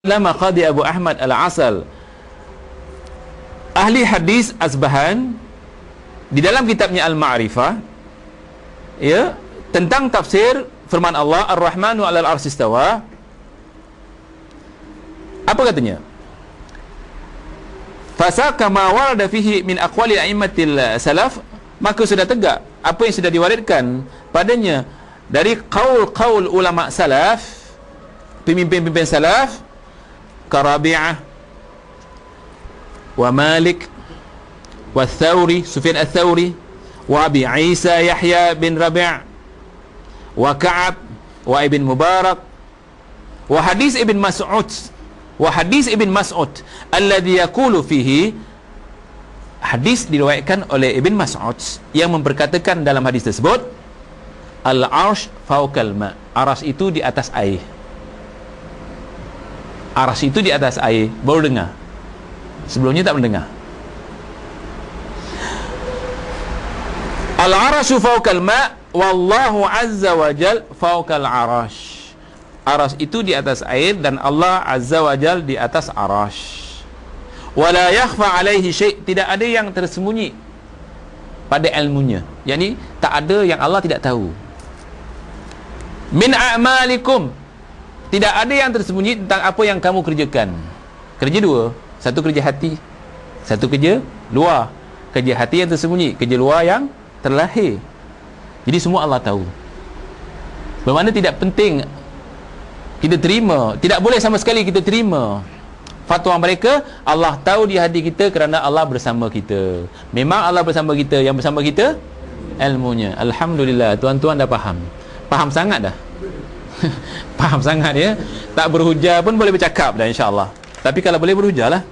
Lama Qadi Abu Ahmad Al-Asal, ahli hadis Asbahan, di dalam kitabnya Al-Ma'rifah, ya, tentang tafsir firman Allah Ar-Rahmanu 'alal 'arsy istawa. Apa katanya? Fasaka ma warada fihi min aqwali a'immatil salaf, maka sudah tegak apa yang sudah diwariskan padanya dari qaul-qaul ulama salaf, pemimpin-pemimpin salaf, Karabi'ah wa Malik wa Thawri, Sufyan al-Thawri, wa Abi Isa Yahya bin Rabi' wa Ka'ab wa Ibn Mubarak wa hadis Ibn Mas'ud alladhi yaqulu fihi, hadis diriwayatkan oleh Ibn Mas'ud yang memperkatakan dalam hadis tersebut, al-arsh fawqal ma', aras itu di atas air. Aras itu di atas air, baru dengar. Sebelumnya tak mendengar. Al-arashu fawqal ma' wallahu azza wa jal fawqal arash. Aras itu di atas air dan Allah azza wa jal di atas arash. Wala yakhfa alaihi syai', tidak ada yang tersembunyi pada ilmunya. yakni tak ada yang Allah tidak tahu. Min a'malikum, tidak ada yang tersembunyi tentang apa yang kamu kerjakan. Kerja dua, satu kerja hati, satu kerja luar. Kerja hati yang tersembunyi, kerja luar yang terlahir. Jadi semua Allah tahu. Bermakna tidak penting kita terima, tidak boleh sama sekali kita terima fatwa mereka. Allah tahu di hati kita kerana Allah bersama kita. Memang Allah bersama kita, yang bersama kita ilmunya. Alhamdulillah, tuan-tuan dah faham. Faham sangat dah. Faham sangat ya. Tak berhujah pun boleh bercakap dah, insya-Allah. Tapi kalau boleh berhujah lah.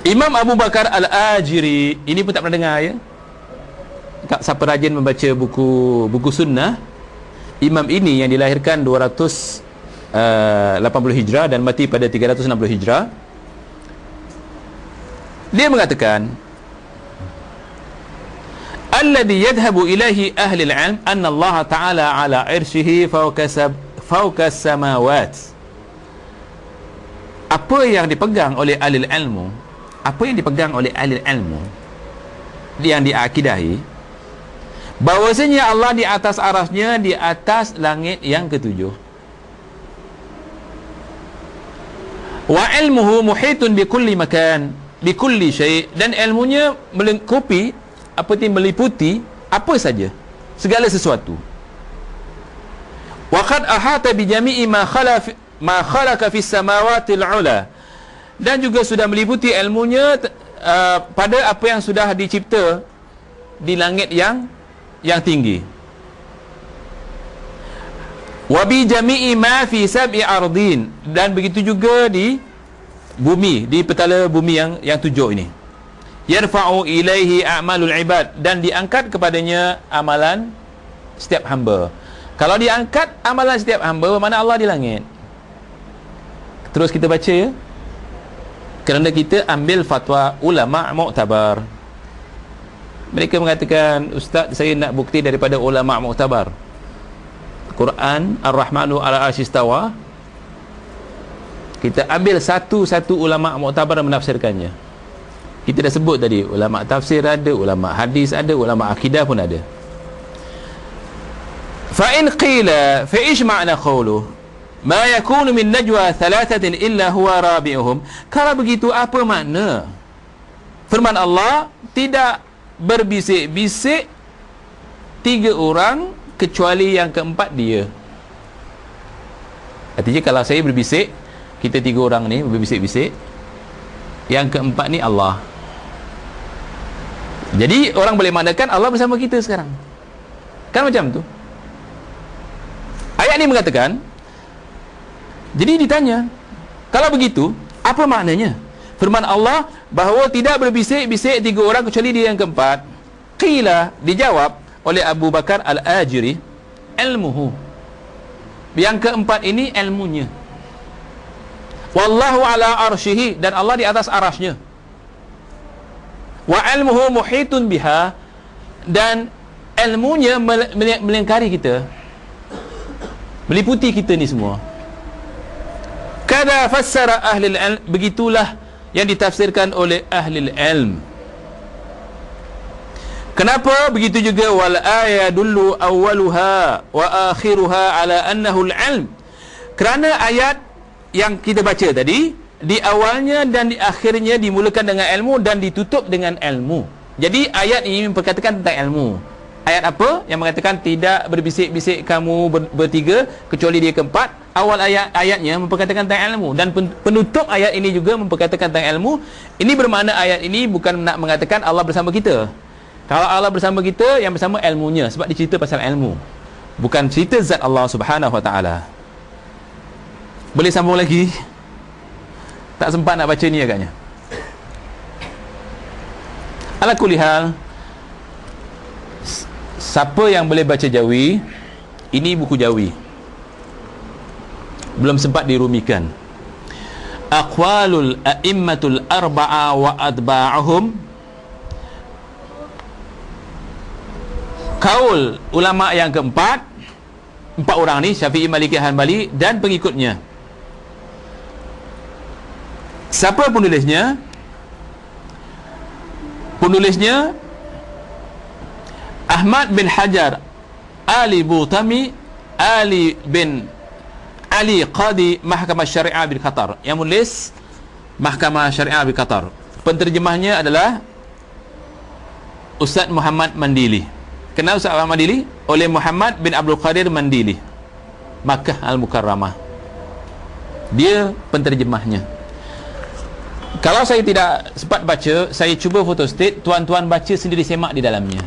Imam Abu Bakar Al-Ajiri, ini pun tak pernah dengar ya. Siapa rajin membaca buku sunnah, imam ini yang dilahirkan 280 Hijrah dan mati pada 360 Hijrah. Dia mengatakan, alladhi yadhhabu ilahi ahli al-'ilm anna Allah Ta'ala ala 'arsyihi fawqa samawat. Apa yang dipegang oleh ahli ilmu, apa yang dipegang oleh ahli ilmu yang diakidahi, bahawasanya Allah di atas arasnya, di atas langit yang ketujuh. Wa ilmuhu muhitun bi kulli makan, bi kulli syai', dan ilmunya melingkupi, apa itu meliputi apa saja, segala sesuatu. Wa qad ahata bi jami'i ma khalaqa fis samawati al-'ula, dan juga sudah meliputi ilmunya pada apa yang sudah dicipta di langit yang tinggi. Wa bi jami'i ma fi sab'i ardin, dan begitu juga di bumi, di petala bumi yang tujuh ini. Yarfa'u ilaihi a'malul ibad, dan diangkat kepadanya amalan setiap hamba. Kalau diangkat amalan setiap hamba, bermakna Allah di langit. Terus kita baca ya, kerana kita ambil fatwa ulama mu'tabar. Mereka mengatakan, ustaz, saya nak bukti daripada ulama mu'tabar. Quran Ar-Rahmanu 'alal 'arsy istawa, kita ambil satu-satu ulama mu'tabar menafsirkannya. Kita dah sebut tadi, ulama tafsir ada, ulama hadis ada, ulama akidah pun ada. Fa in qila fa ish ma'na qawluh ma yakunu min najwa thalathatin illa huwa rabi'uhum. Kalau begitu, apa makna firman Allah, tidak berbisik-bisik tiga orang kecuali yang keempat dia? Artinya kalau saya berbisik, kita tiga orang ni berbisik-bisik, yang keempat ni Allah. Jadi orang boleh maknakan Allah bersama kita sekarang, kan macam tu. Ayat ni mengatakan, jadi ditanya, kalau begitu apa maknanya firman Allah bahawa tidak berbisik-bisik tiga orang kecuali dia yang keempat? Qila, dijawab oleh Abu Bakar Al-Ajiri, ilmuhu, yang keempat ini ilmunya. Wallahu ala arsyihi, dan Allah di atas arasnya. Wa ilmuhu muhitun biha, dan ilmunya melingkari kita, meliputi kita ni semua. Hakadha fassara ahli al-ilm, begitulah yang ditafsirkan oleh ahli al-ilm. Kenapa begitu juga? Wal ayadullu awwaluha wa akhiruha ala annahu al-ilm. Kerana ayat yang kita baca tadi, di awalnya dan di akhirnya dimulakan dengan ilmu dan ditutup dengan ilmu. Jadi ayat ini memperkatakan tentang ilmu. Ayat apa? Yang mengatakan tidak berbisik-bisik kamu bertiga kecuali dia keempat. Awal ayatnya memperkatakan tentang ilmu, dan penutup ayat ini juga memperkatakan tentang ilmu. Ini bermakna ayat ini bukan nak mengatakan Allah bersama kita. Kalau Allah bersama kita, yang bersama ilmunya, sebab dicerita pasal ilmu, bukan cerita zat Allah Subhanahu Wa Taala. Boleh sambung lagi? Tak sempat nak baca ni agaknya. Ala kulli hal, siapa yang boleh baca Jawi, ini buku Jawi, belum sempat dirumikan. Aqwalul a'immatul arba'a wa atba'ahum, kaul ulama yang keempat, empat orang ni, Syafi'i, Maliki, Hanbali dan pengikutnya. Siapa penulisnya? Penulisnya Ahmad bin Hajar Ali Butami Ali bin Ali Qadi Mahkamah Syariah bin Qatar, yang menulis Mahkamah Syariah bin Qatar. Penterjemahnya adalah Ustaz Muhammad Mandili. Kenal Ustaz Muhammad Mandili? Oleh Muhammad bin Abdul Qadir Mandili, Makkah Al-Mukarramah. Dia penterjemahnya. Kalau saya tidak sempat baca, saya cuba photostat, tuan-tuan baca sendiri, semak di dalamnya.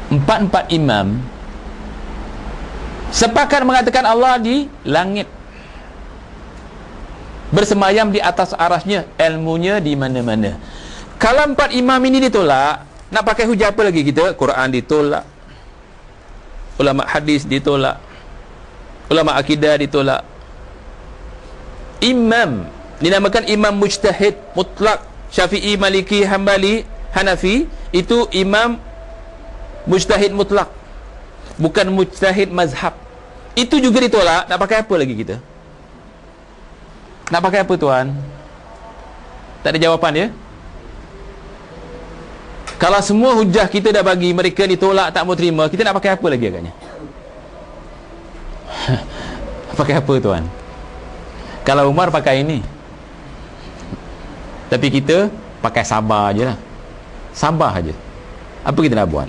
Empat-empat imam sepakat mengatakan Allah di langit, bersemayam di atas arasnya, ilmunya di mana-mana. Kalau empat imam ini ditolak, nak pakai hujah apa lagi kita? Quran ditolak, ulama hadis ditolak, ulama akidah ditolak. Imam dinamakan imam mujtahid mutlak. Syafi'i, Maliki, Hanbali, Hanafi itu imam mujtahid mutlak, bukan mujtahid mazhab. Itu juga ditolak. Nak pakai apa lagi kita? Nak pakai apa, tuan? Tak ada jawapan ya? Kalau semua hujah kita dah bagi, mereka ditolak, tak mau terima, kita nak pakai apa lagi agaknya? Pakai apa, tuan? Kalau Umar pakai ini, tapi kita pakai sabar je lah. Sabar aja. Apa kita nak buat?